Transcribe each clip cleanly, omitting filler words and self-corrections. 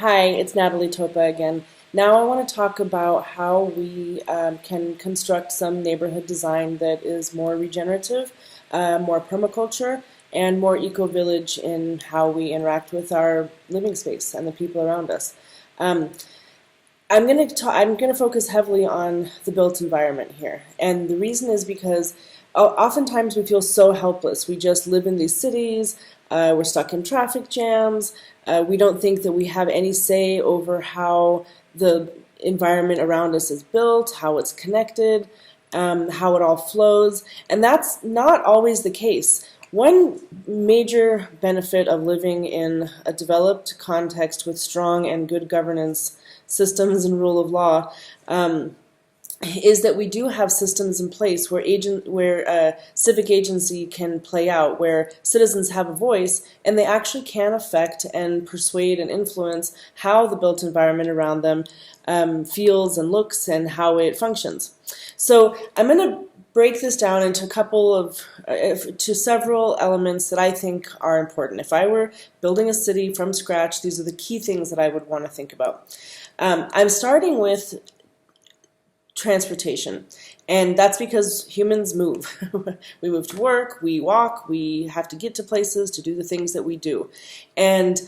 Hi, it's Natalie Topa again. Now I want to talk about how we can construct some neighborhood design that is more regenerative, more permaculture, and more eco-village in how we interact with our living space and the people around us. Um, I'm going to focus heavily on the built environment here, and the reason is because oftentimes we feel so helpless. We just live in these cities. We're stuck in traffic jams. We don't think that we have any say over how the environment around us is built, how it's connected, how it all flows, and that's not always the case. One major benefit of living in a developed context with strong and good governance systems and rule of law is that we do have systems in place where civic agency can play out, where citizens have a voice and they actually can affect and persuade and influence how the built environment around them feels and looks and how it functions. So I'm going to break this down into to several elements that I think are important. If I were building a city from scratch, these are the key things that I would want to think about. I'm starting with transportation, and that's because humans move. We move to work, we walk, we have to get to places to do the things that we do. And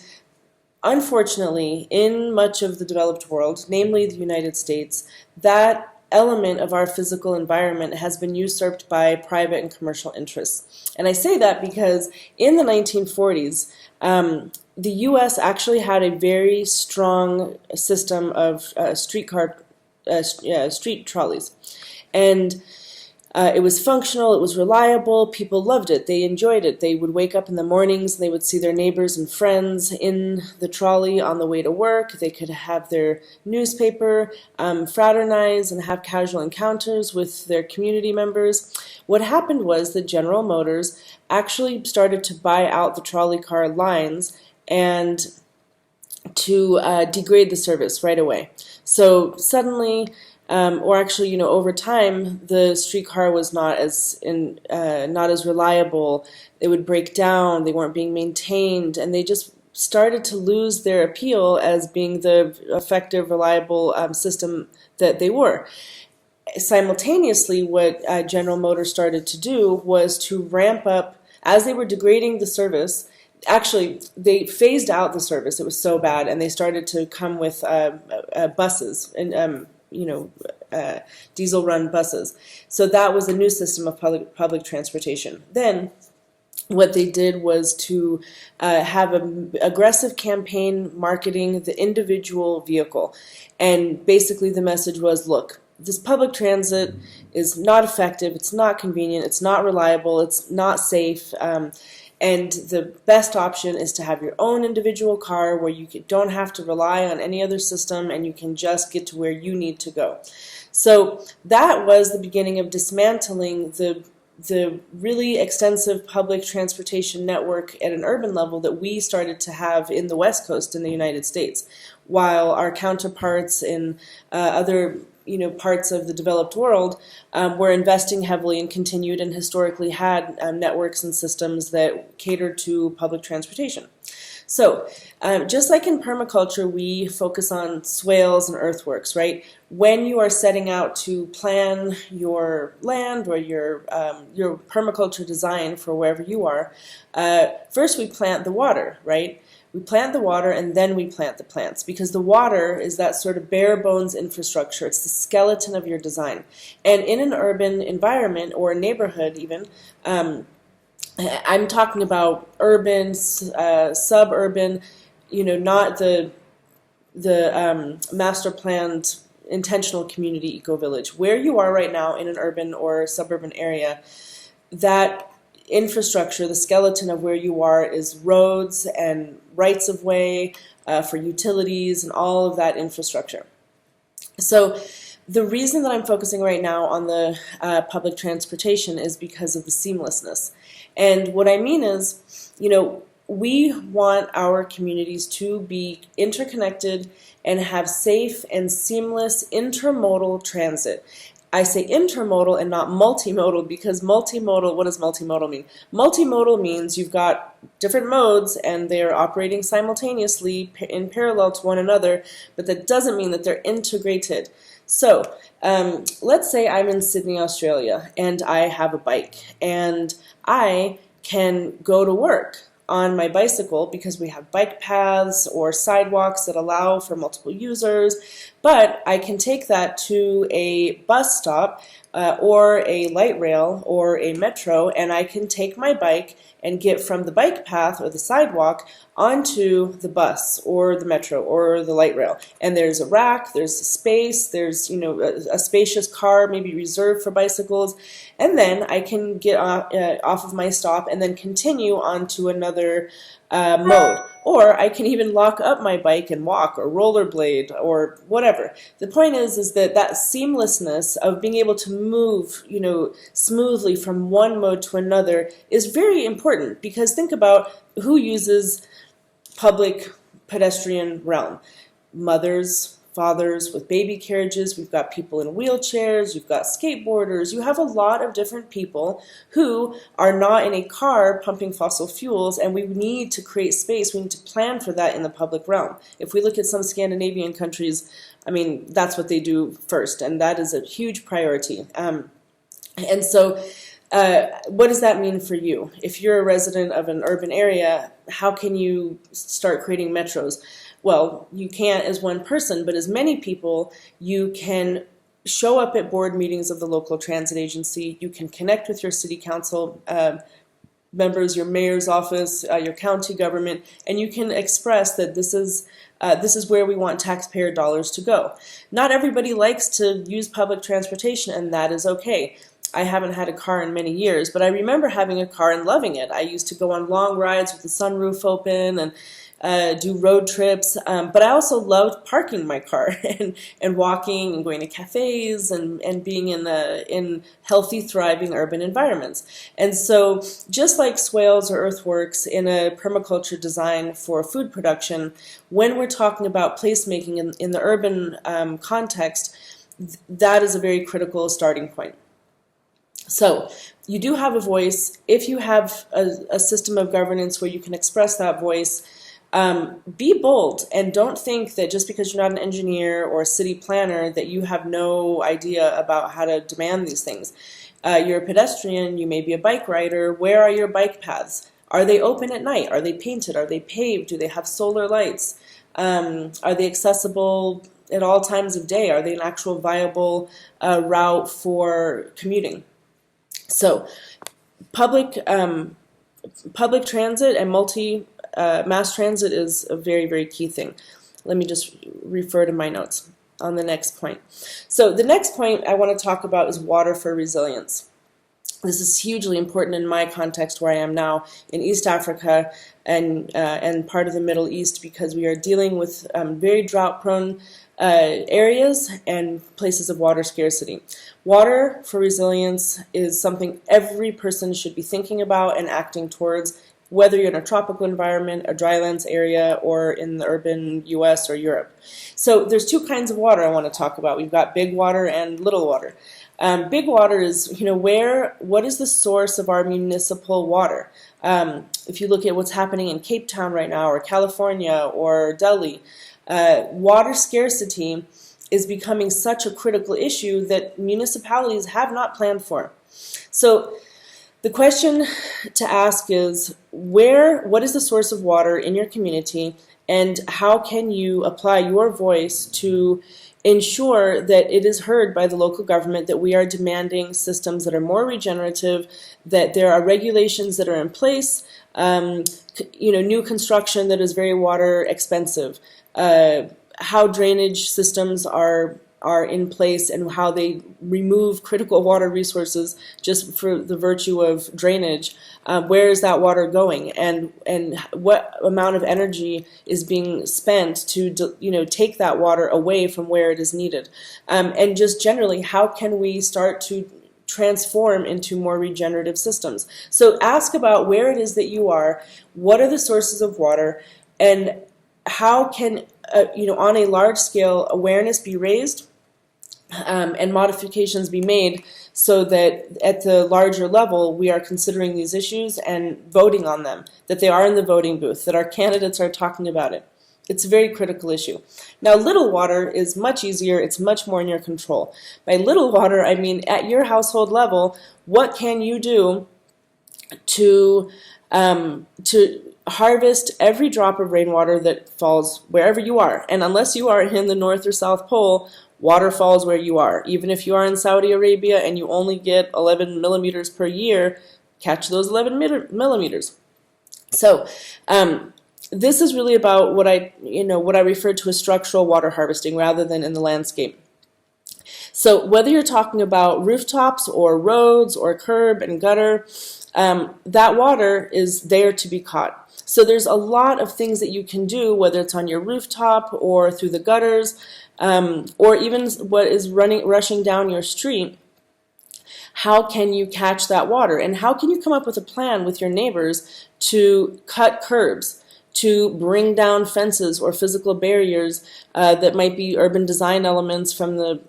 unfortunately, in much of the developed world, namely the United States, that element of our physical environment has been usurped by private and commercial interests. And I say that because in the 1940s, the U.S. actually had a very strong system of street trolleys, and it was functional, it was reliable, people loved it, they enjoyed it. They would wake up in the mornings and they would see their neighbors and friends in the trolley on the way to work. They could have their newspaper, fraternize, and have casual encounters with their community members. What happened was that General Motors actually started to buy out the trolley car lines and to degrade the service right away. So suddenly, or actually, over time, the streetcar was not as reliable. They would break down. They weren't being maintained, and they just started to lose their appeal as being the effective, reliable system that they were. Simultaneously, what General Motors started to do was to ramp up as they were degrading the service. Actually, they phased out the service. It was so bad, and they started to come with buses and diesel-run buses. So that was a new system of public transportation. Then, what they did was to have an aggressive campaign marketing the individual vehicle, and basically the message was, look, this public transit is not effective, it's not convenient, it's not reliable, it's not safe. And the best option is to have your own individual car where you don't have to rely on any other system and you can just get to where you need to go. So that was the beginning of dismantling the really extensive public transportation network at an urban level that we started to have in the West Coast in the United States, while our counterparts in other parts of the developed world were investing heavily and continued and historically had networks and systems that catered to public transportation. So just like in permaculture, we focus on swales and earthworks, right? When you are setting out to plan your land or your permaculture design for wherever you are, first we plant the water, right? We plant the water and then we plant the plants, because the water is that sort of bare bones infrastructure. It's the skeleton of your design. And in an urban environment or a neighborhood even, I'm talking about urban, suburban, not the master planned intentional community eco-village. Where you are right now in an urban or suburban area, that infrastructure, the skeleton of where you are, is roads and rights of way for utilities and all of that infrastructure. So the reason that I'm focusing right now on the public transportation is because of the seamlessness. And what I mean is, we want our communities to be interconnected and have safe and seamless intermodal transit. I say intermodal and not multimodal because multimodal, what does multimodal mean? Multimodal means you've got different modes and they're operating simultaneously in parallel to one another, but that doesn't mean that they're integrated. So let's say I'm in Sydney, Australia, and I have a bike, and I can go to work on my bicycle because we have bike paths or sidewalks that allow for multiple users, but I can take that to a bus stop or a light rail or a metro, and I can take my bike and get from the bike path or the sidewalk onto the bus or the metro or the light rail. And there's a rack, there's a space, there's a spacious car maybe reserved for bicycles, and then I can get off of my stop and then continue on to another mode. Or I can even lock up my bike and walk or rollerblade or whatever. The point is that seamlessness of being able to move, smoothly from one mode to another is very important, because think about who uses public pedestrian realm. Mothers, fathers with baby carriages, we've got people in wheelchairs, you've got skateboarders, you have a lot of different people who are not in a car pumping fossil fuels, and we need to create space, we need to plan for that in the public realm. If we look at some Scandinavian countries, I mean, that's what they do first, and that is a huge priority. And so what does that mean for you? If you're a resident of an urban area, how can you start creating metros? Well, you can't as one person, but as many people, you can show up at board meetings of the local transit agency. You can connect with your city council members, your mayor's office, your county government, and you can express that this is where we want taxpayer dollars to go. Not everybody likes to use public transportation, and that is okay. I haven't had a car in many years, but I remember having a car and loving it. I used to go on long rides with the sunroof open and do road trips, but I also loved parking my car and walking and going to cafes and being in healthy, thriving urban environments. And so just like swales or earthworks in a permaculture design for food production, when we're talking about placemaking in the urban context, that is a very critical starting point. So you do have a voice. If you have a system of governance where you can express that voice, be bold, and don't think that just because you're not an engineer or a city planner that you have no idea about how to demand these things. You're a pedestrian, you may be a bike rider. Where are your bike paths? Are they open at night? Are they painted? Are they paved? Do they have solar lights? Are they accessible at all times of day? Are they an actual viable route for commuting? So public transit and mass transit is a very, very key thing. Let me just refer to my notes on the next point. So the next point I want to talk about is water for resilience. This is hugely important in my context where I am now in East Africa and part of the Middle East, because we are dealing with very drought-prone areas and places of water scarcity. Water for resilience is something every person should be thinking about and acting towards, whether you're in a tropical environment, a drylands area, or in the urban US or Europe. So there's two kinds of water I want to talk about. We've got big water and little water. Big water is, what is the source of our municipal water? If you look at what's happening in Cape Town right now, or California, or Delhi, water scarcity is becoming such a critical issue that municipalities have not planned for. So the question to ask is, what is the source of water in your community, and how can you apply your voice to ensure that it is heard by the local government that we are demanding systems that are more regenerative, that there are regulations that are in place, new construction that is very water expensive, how drainage systems are in place and how they remove critical water resources just for the virtue of drainage. Where is that water going, and what amount of energy is being spent to take that water away from where it is needed, and just generally, how can we start to transform into more regenerative systems? So ask about where it is that you are, what are the sources of water, and how can on a large scale awareness be raised, and modifications be made so that at the larger level we are considering these issues and voting on them, that they are in the voting booth, that our candidates are talking about it. It's a very critical issue. Now, little water is much easier. It's much more in your control. By little water, I mean at your household level, what can you do to harvest every drop of rainwater that falls wherever you are? And unless you are in the North or South Pole, water falls where you are. Even if you are in Saudi Arabia and you only get 11 millimeters per year, catch those 11 millimeters. So this is really about what I refer to as structural water harvesting rather than in the landscape. So whether you're talking about rooftops or roads or curb and gutter, that water is there to be caught. So there's a lot of things that you can do, whether it's on your rooftop or through the gutters, or even what is rushing down your street. How can you catch that water? And how can you come up with a plan with your neighbors to cut curbs, to bring down fences or physical barriers that might be urban design elements from the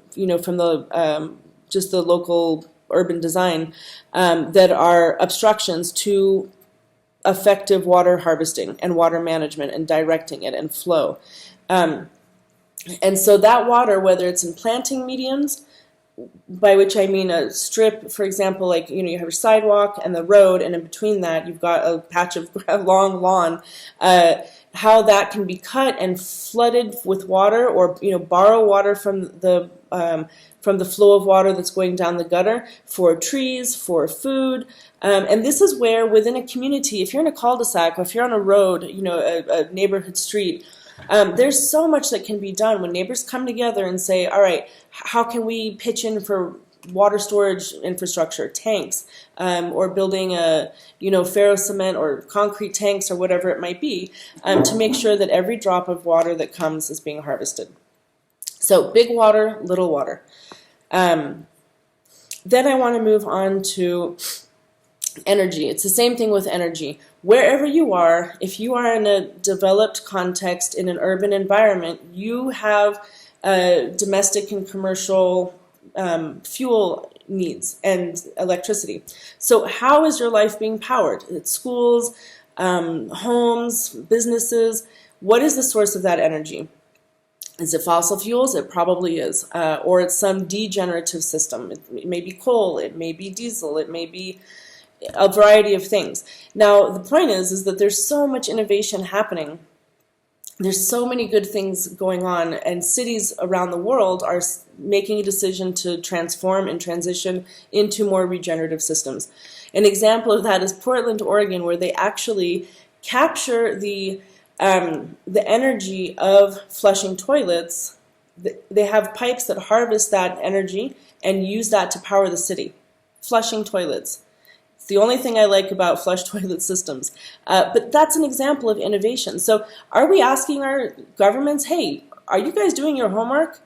just the local urban design that are obstructions to effective water harvesting and water management and directing it and flow. And so that water, whether it's in planting mediums, by which I mean a strip, for example, like you have your sidewalk and the road, and in between that you've got a patch of long lawn, how that can be cut and flooded with water, or borrow water from the flow of water that's going down the gutter for trees, for food. And this is where within a community, if you're in a cul-de-sac or if you're on a road, a neighborhood street, there's so much that can be done when neighbors come together and say, all right, how can we pitch in for water storage infrastructure, tanks, or building a ferro cement or concrete tanks or whatever it might be, to make sure that every drop of water that comes is being harvested. So big water, little water. Then I want to move on to energy. It's the same thing with energy. Wherever you are, if you are in a developed context in an urban environment, you have domestic and commercial fuel needs and electricity. So how is your life being powered? It's schools, homes, businesses. What is the source of that energy? Is it fossil fuels? It probably is. Or it's some degenerative system. It may be coal, it may be diesel, it may be a variety of things. Now, the point is that there's so much innovation happening. There's so many good things going on, and cities around the world are making a decision to transform and transition into more regenerative systems. An example of that is Portland, Oregon, where they actually capture the energy of flushing toilets. They have pipes that harvest that energy and use that to power the city. Flushing toilets. It's the only thing I like about flush toilet systems. But that's an example of innovation. So are we asking our governments, hey, are you guys doing your homework?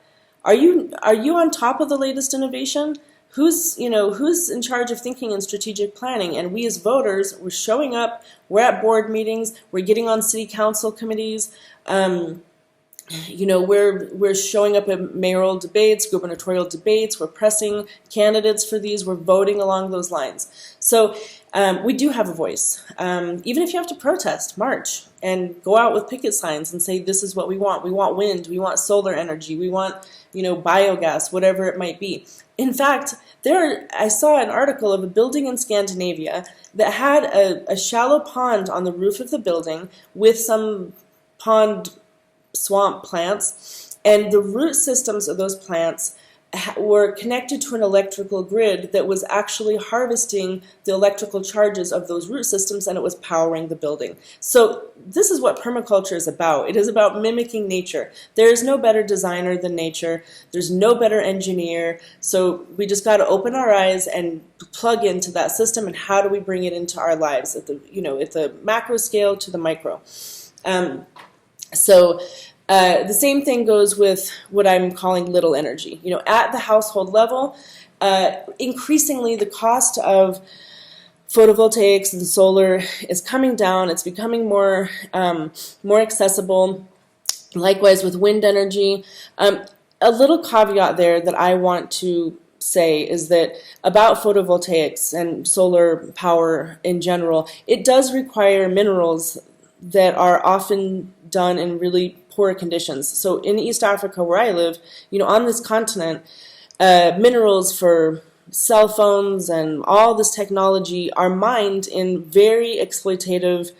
Are you on top of the latest innovation? Who's in charge of thinking and strategic planning? And we as voters, we're showing up, we're at board meetings, we're getting on city council committees, we're showing up at mayoral debates, gubernatorial debates, we're pressing candidates for these, we're voting along those lines. So we do have a voice. Even if you have to protest, march, and go out with picket signs and say, this is what we want. We want wind, we want solar energy, we want, biogas, whatever it might be. In fact, I saw an article of a building in Scandinavia that had a shallow pond on the roof of the building with some pond swamp plants, and the root systems of those plants were connected to an electrical grid that was actually harvesting the electrical charges of those root systems, and it was powering the building. So this is what permaculture is about. It is about mimicking nature. There is no better designer than nature. There's no better engineer. So we just got to open our eyes and plug into that system, and how do we bring it into our lives at the macro scale to the micro. The same thing goes with what I'm calling little energy. At the household level, increasingly the cost of photovoltaics and solar is coming down. It's becoming more accessible. Likewise with wind energy. a little caveat there that I want to say is that about photovoltaics and solar power in general, it does require minerals that are often done in really poor conditions. So in East Africa, where I live, on this continent, minerals for cell phones and all this technology are mined in very exploitative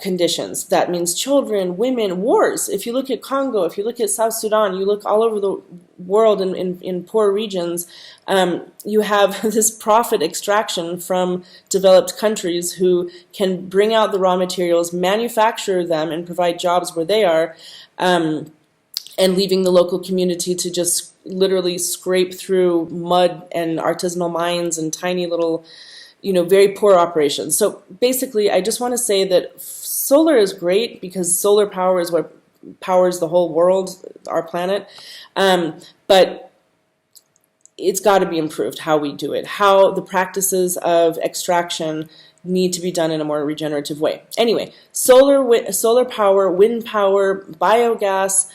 conditions. That means children, women, wars. If you look at Congo, if you look at South Sudan, you look all over the world in poor regions, you have this profit extraction from developed countries who can bring out the raw materials, manufacture them, and provide jobs where they are, and leaving the local community to just literally scrape through mud and artisanal mines and tiny little very poor operations. So basically, I just want to say that solar is great because solar power is what powers the whole world, our planet. But it's got to be improved how we do it, how the practices of extraction need to be done in a more regenerative way. Anyway, solar power, wind power, biogas,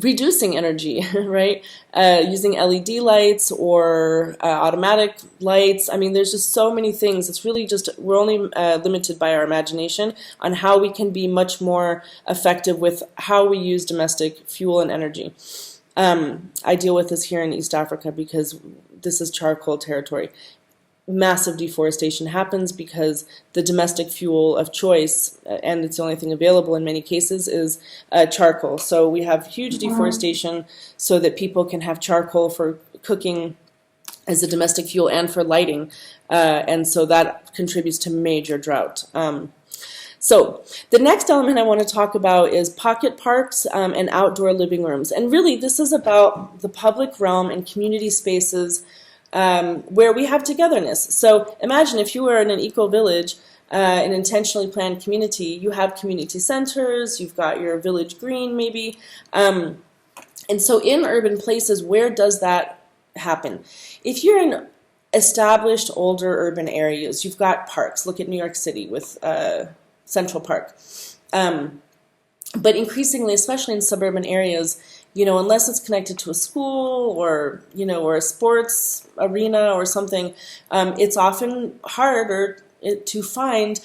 reducing energy, right? Using LED lights or automatic lights. I mean, there's just so many things. It's really just, we're only limited by our imagination on how we can be much more effective with how we use domestic fuel and energy. I deal with this here in East Africa because this is charcoal territory. Massive deforestation happens because the domestic fuel of choice, and it's the only thing available in many cases, is charcoal. So we have huge deforestation so that people can have charcoal for cooking as a domestic fuel and for lighting, and so that contributes to major drought. So the next element I want to talk about is pocket parks and outdoor living rooms. And really this is about the public realm and community spaces where we have togetherness. So imagine if you were in an eco-village, an intentionally planned community, you have community centers, you've got your village green maybe, and so in urban places, where does that happen? If you're in established older urban areas, you've got parks. Look at New York City with Central Park. But increasingly, especially in suburban areas, unless it's connected to a school or, or a sports arena or something, it's often harder to find,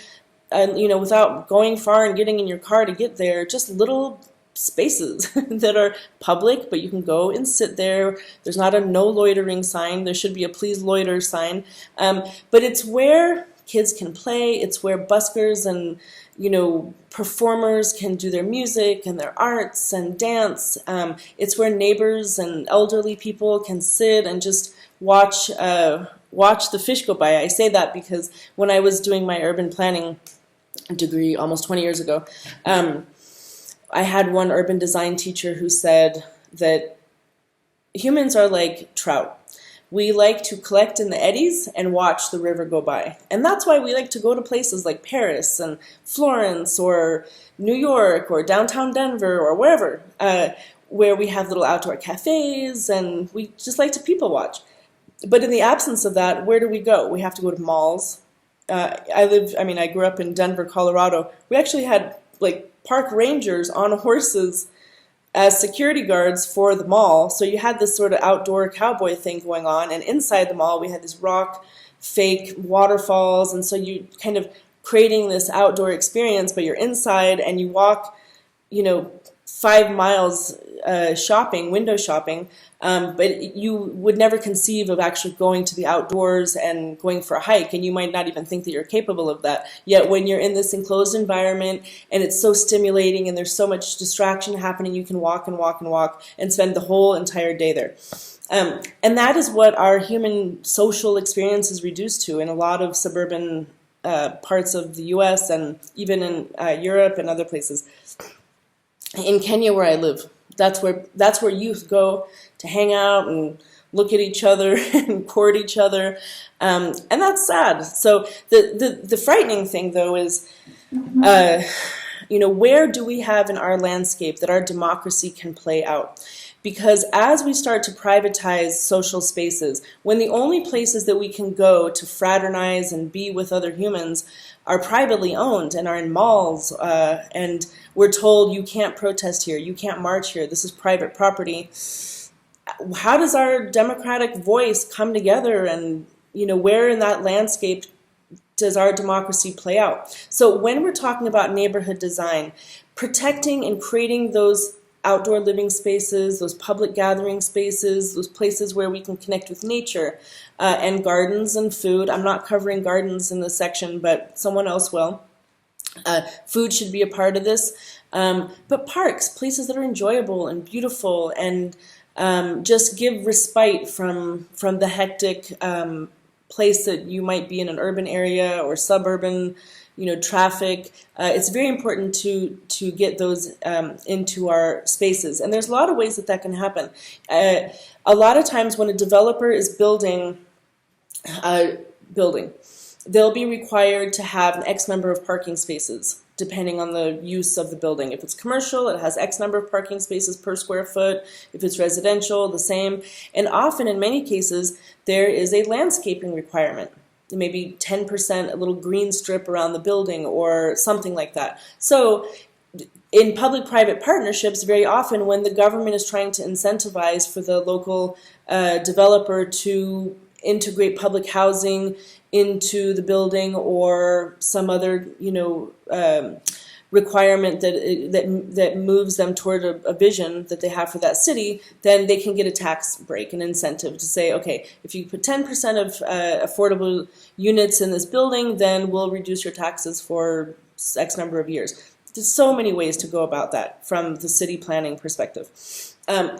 without going far and getting in your car to get there, just little spaces that are public, but you can go and sit there. There's not a no loitering sign. There should be a please loiter sign. But it's where kids can play. It's where buskers and performers can do their music and their arts and dance. It's where neighbors and elderly people can sit and just watch the fish go by. I say that because when I was doing my urban planning degree almost 20 years ago, I had one urban design teacher who said that humans are like trout. We like to collect in the eddies and watch the river go by. And that's why we like to go to places like Paris and Florence or New York or downtown Denver or wherever, where we have little outdoor cafes and we just like to people watch. But in the absence of that, where do we go? We have to go to malls. I grew up in Denver, Colorado. We actually had park rangers on horses as security guards for the mall. So you had this sort of outdoor cowboy thing going on, and inside the mall we had these rock fake waterfalls, and so you kind of creating this outdoor experience, but you're inside and you walk 5 miles window shopping, but you would never conceive of actually going to the outdoors and going for a hike, and you might not even think that you're capable of that. Yet when you're in this enclosed environment and it's so stimulating and there's so much distraction happening, you can walk and walk and walk and spend the whole entire day there. And that is what our human social experience is reduced to in a lot of suburban parts of the US and even in Europe and other places. In Kenya, where I live, that's where youth go to hang out and look at each other and court each other, and that's sad. So the frightening thing, though, is where do we have in our landscape that our democracy can play out? Because as we start to privatize social spaces, when the only places that we can go to fraternize and be with other humans are privately owned and are in malls, and we're told you can't protest here, you can't march here, this is private property, how does our democratic voice come together, and where in that landscape does our democracy play out? So when we're talking about neighborhood design, protecting and creating those outdoor living spaces, those public gathering spaces, those places where we can connect with nature, and gardens and food. I'm not covering gardens in this section, but someone else will. Food should be a part of this. But parks, places that are enjoyable and beautiful, and just give respite from the hectic place that you might be in an urban area or suburban, traffic. It's very important to get those into our spaces, and there's a lot of ways that can happen. A lot of times when a developer is building, they'll be required to have an X number of parking spaces, depending on the use of the building. If it's commercial, it has X number of parking spaces per square foot. If it's residential, the same. And often, in many cases, there is a landscaping requirement. Maybe 10%, a little green strip around the building or something like that. So in public-private partnerships, very often when the government is trying to incentivize for the local developer to integrate public housing into the building or some other, requirement that moves them toward a vision that they have for that city, then they can get a tax break, an incentive to say, okay, if you put 10% of affordable units in this building, then we'll reduce your taxes for X number of years. There's so many ways to go about that from the city planning perspective.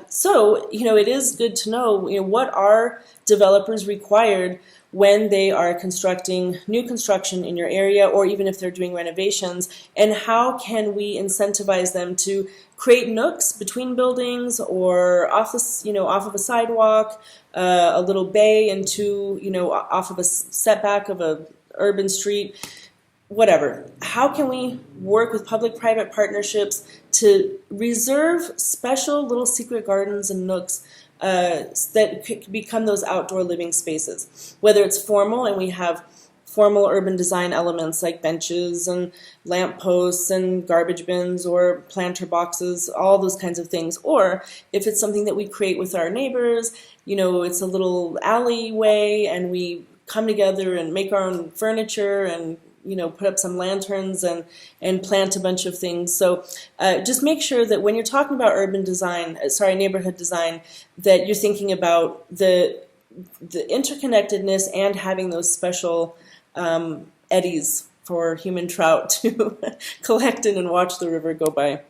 So, it is good to know, what are developers required when they are constructing new construction in your area, or even if they're doing renovations, and how can we incentivize them to create nooks between buildings or off of a sidewalk, a little bay into, off of a setback of a urban street, whatever. How can we work with public-private partnerships to reserve special little secret gardens and nooks that could become those outdoor living spaces? Whether it's formal, and we have formal urban design elements like benches and lampposts and garbage bins or planter boxes, all those kinds of things. Or if it's something that we create with our neighbors, it's a little alleyway and we come together and make our own furniture and put up some lanterns and plant a bunch of things. So just make sure that when you're talking about neighborhood design, that you're thinking about the interconnectedness and having those special eddies for human trout to collect in and watch the river go by.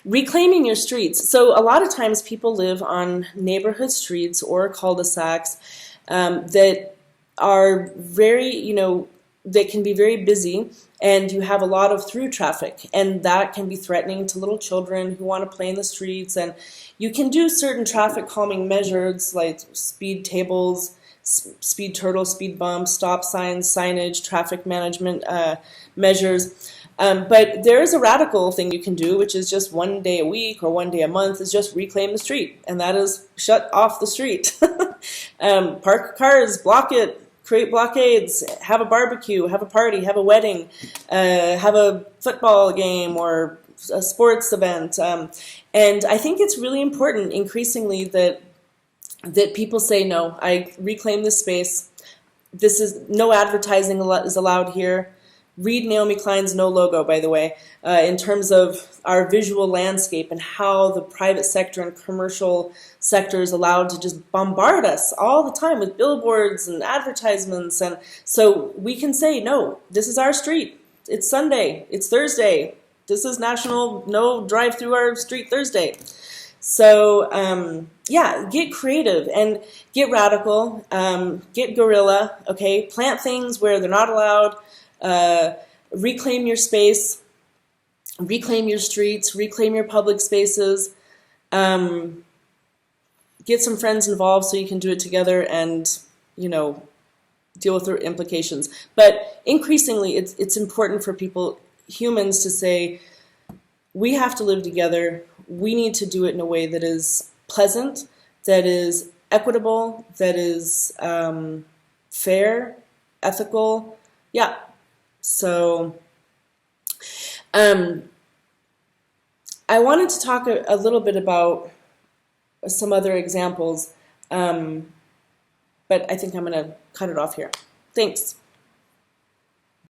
Reclaiming your streets. So a lot of times people live on neighborhood streets or cul-de-sacs that are very, they can be very busy, and you have a lot of through traffic, and that can be threatening to little children who want to play in the streets. And you can do certain traffic calming measures like speed tables, speed turtle, speed bumps, stop signs, signage, traffic management measures. But there is a radical thing you can do, which is just one day a week or one day a month, is just reclaim the street, and that is shut off the street. Park cars, block it, create blockades, have a barbecue, have a party, have a wedding, have a football game or a sports event. And I think it's really important increasingly that people say, no, I reclaim this space. This is no advertising is allowed here. Read Naomi Klein's No Logo, by the way, in terms of our visual landscape and how the private sector and commercial sector is allowed to just bombard us all the time with billboards and advertisements. And so we can say, no, this is our street. It's Sunday. It's Thursday. This is National No Drive Through Our Street Thursday. So, yeah, get creative and get radical, get guerrilla, okay? Plant things where they're not allowed. Reclaim your space, reclaim your streets, reclaim your public spaces, get some friends involved so you can do it together and, deal with the implications. But increasingly, it's important for people, humans, to say, we have to live together. We need to do it in a way that is pleasant, that is equitable, that is fair, ethical. Yeah. So I wanted to talk a little bit about some other examples, but I think I'm going to cut it off here. Thanks.